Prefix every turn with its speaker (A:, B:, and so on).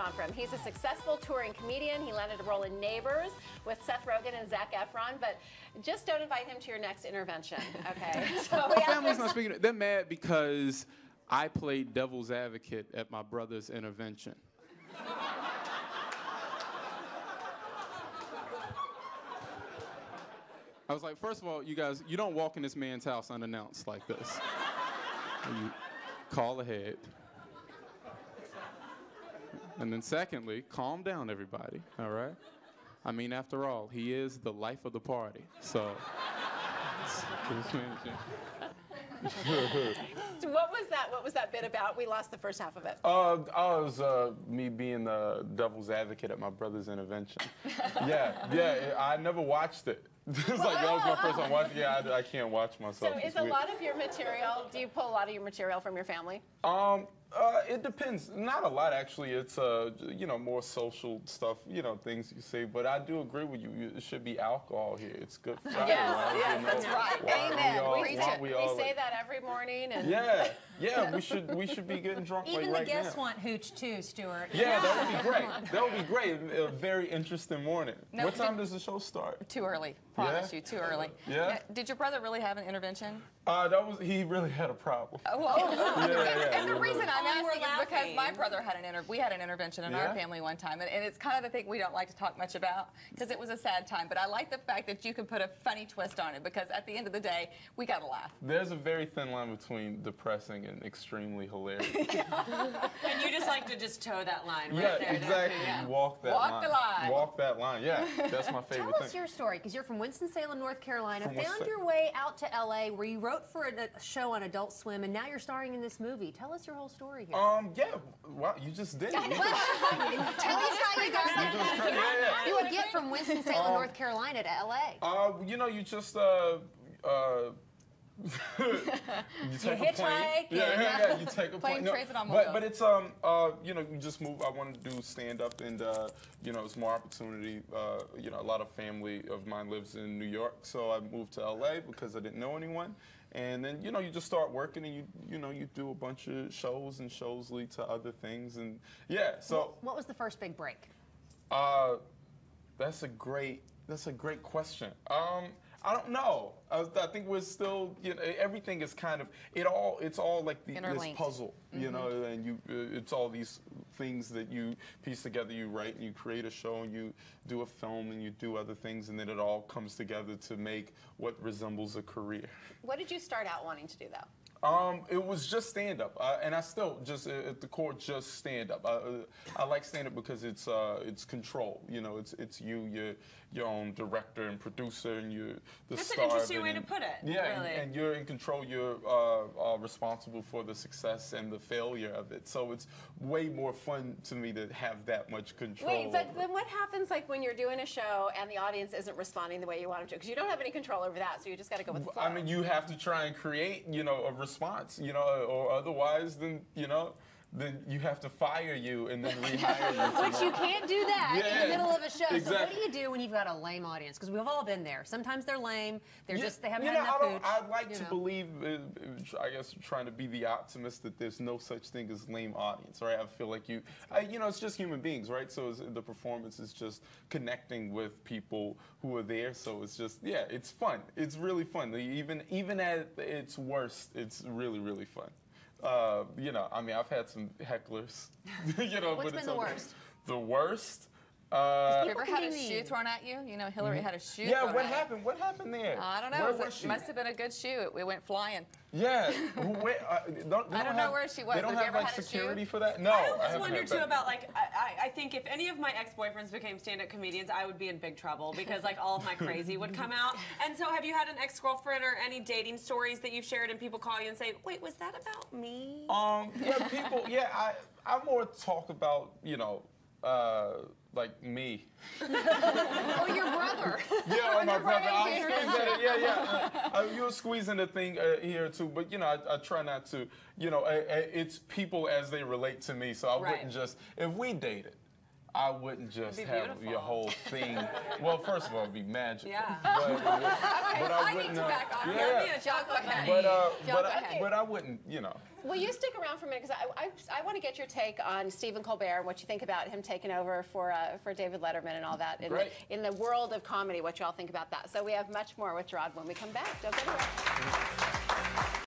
A: on for him. He's a successful touring comedian. He landed a role in Neighbors with Seth Rogen and Zac Efron, but just don't invite him to your next intervention, okay? So
B: My family's not speaking. They're mad because I played devil's advocate at my brother's intervention. I was like, first of all, you guys, you don't walk in this man's house unannounced like this. You call ahead. And then secondly, calm down, everybody, all right? I mean, after all, he is the life of the party, so.
A: So what was that bit about? We lost the first half of it.
B: Was me being the devil's advocate at my brother's intervention. Yeah, I never watched it. It's like that was my first time watching. Yeah, I can't watch myself.
A: So is a lot of your material, do you pull a lot of your material from your family?
B: It depends. Not a lot, actually. It's, you know, more social stuff, you know, things you say. But I do agree with you. It should be alcohol here. It's good Friday.
A: Yes, that's right. Amen.
B: We
A: say that every morning. And
B: yeah, we should be getting drunk
C: Even
B: like right
C: the guests
B: now.
C: want hooch too, Stuart.
B: Yeah, that would be great. That would be great. A very interesting morning.
D: No,
B: what time does the show start?
D: Too early. Promise you, too early.
B: Yeah?
D: Did your brother really have an intervention?
B: He really had a problem.
D: And the reason I'm asking is because my brother had we had an intervention in our family one time, and it's kind of the thing we don't like to talk much about because it was a sad time. But I like the fact that you can put a funny twist on it because at the end of the day, we got to laugh.
B: There's a very thin line between depressing and extremely hilarious.
E: And you just like to just toe that line right
B: Yeah,
E: there.
B: exactly.
E: Yeah.
B: Walk that line.
D: Walk the line.
B: Walk that line. Yeah, that's my favorite
C: Tell
B: thing.
C: us your story, because you're from Winston-Salem, North Carolina,
B: From
C: found
B: Winston-
C: your way out to LA where you wrote for a show on Adult Swim, and now you're starring in this movie. Tell us your whole story here.
B: Yeah, wow, you just did it.
C: Tell us how you got there. You would get from Winston-Salem, North Carolina to LA.
B: You know, you just you take a plane.
C: hitchhike.
B: Yeah, you take a
D: Plane,
B: plane.
D: transit, automobiles.
B: But it's you know, you just move. I wanted to do stand up, and you know, it's more opportunity. You know, a lot of family of mine lives in New York, so I moved to LA because I didn't know anyone. And then, you know, you just start working, and you know, you do a bunch of shows, and shows lead to other things, and yeah. So
C: what was the first big break?
B: that's a great question. I don't know. I think we're still, you know, everything is kind of, it's all like this puzzle, you know, and it's all these things that you piece together, you write and you create a show and you do a film and you do other things, and then it all comes together to make what resembles a career.
A: What did you start out wanting to do, though?
B: It was just stand-up, and I still just at the core just stand-up. I like stand-up because it's control. You know, it's you're your own director and producer, and you're the
E: That's
B: star.
E: an interesting
B: of it,
E: way to put it.
B: Yeah,
E: really.
B: and you're in control. You're responsible for the success and the failure of it. So it's way more fun to me to have that much control.
A: Wait, but then what happens like when you're doing a show and the audience isn't responding the way you want them to? Because you don't have any control over that, so you just got to go with the flow.
B: I mean, you have to try and create, you know, a response, you know, or otherwise, then, you know, then you have to fire you and then rehire you.
C: But you can't do that in the middle of a show.
B: Exactly.
C: So what do you do when you've got a lame audience? Because we've all been there. Sometimes they're lame. They're just, they haven't had enough food.
B: I like to believe, I guess, trying to be the optimist that there's no such thing as lame audience, right? I feel like you know, it's just human beings, right? So the performance is just connecting with people who are there. So it's just, yeah, it's fun. It's really fun. Even at its worst, it's really, really fun. You know, I mean, I've had some hecklers. You know,
C: What's
B: but
C: been
B: it's
C: the
B: okay.
C: worst?
B: The worst?
D: Have you ever had a shoe thrown at you? You know, Hillary had a shoe
B: Yeah,
D: thrown
B: what
D: at you.
B: happened? What happened there?
D: I don't know.
B: Where was she?
D: Must have been a good shoe. It went flying.
B: Yeah.
D: I don't know where she was.
B: They don't
D: Have you
B: have
D: ever
B: like
D: had a
B: security
D: shoe?
B: for that? No.
E: I
B: I
E: always
B: haven't
E: wonder
B: had
E: too
B: that.
E: about like I think if any of my ex-boyfriends became stand-up comedians, I would be in big trouble because like all of my crazy would come out. And so, have you had an ex-girlfriend or any dating stories that you've shared and people call you and say, "Wait, was that about me?"
B: Yeah, people. Yeah, I more talk about, you know, like me.
C: Or your brother.
B: Yeah, or my brother. I'll squeeze in it. Yeah. You'll squeeze in the thing here too, but you know, I try not to. You know, it's people as they relate to me. So I wouldn't just, if we dated, I wouldn't just have your whole thing. Well, first of all, it'd be magic.
E: Yeah.
B: But I
D: I
B: wouldn't.
D: need to back off.
B: Yeah.
D: Y'all go ahead.
B: But I wouldn't, you know.
A: Will you stick around for a minute? Because I want to get your take on Stephen Colbert and what you think about him taking over for David Letterman and all that in the world of comedy, what you all think about that. So we have much more with Jerrod when we come back. Don't go anywhere.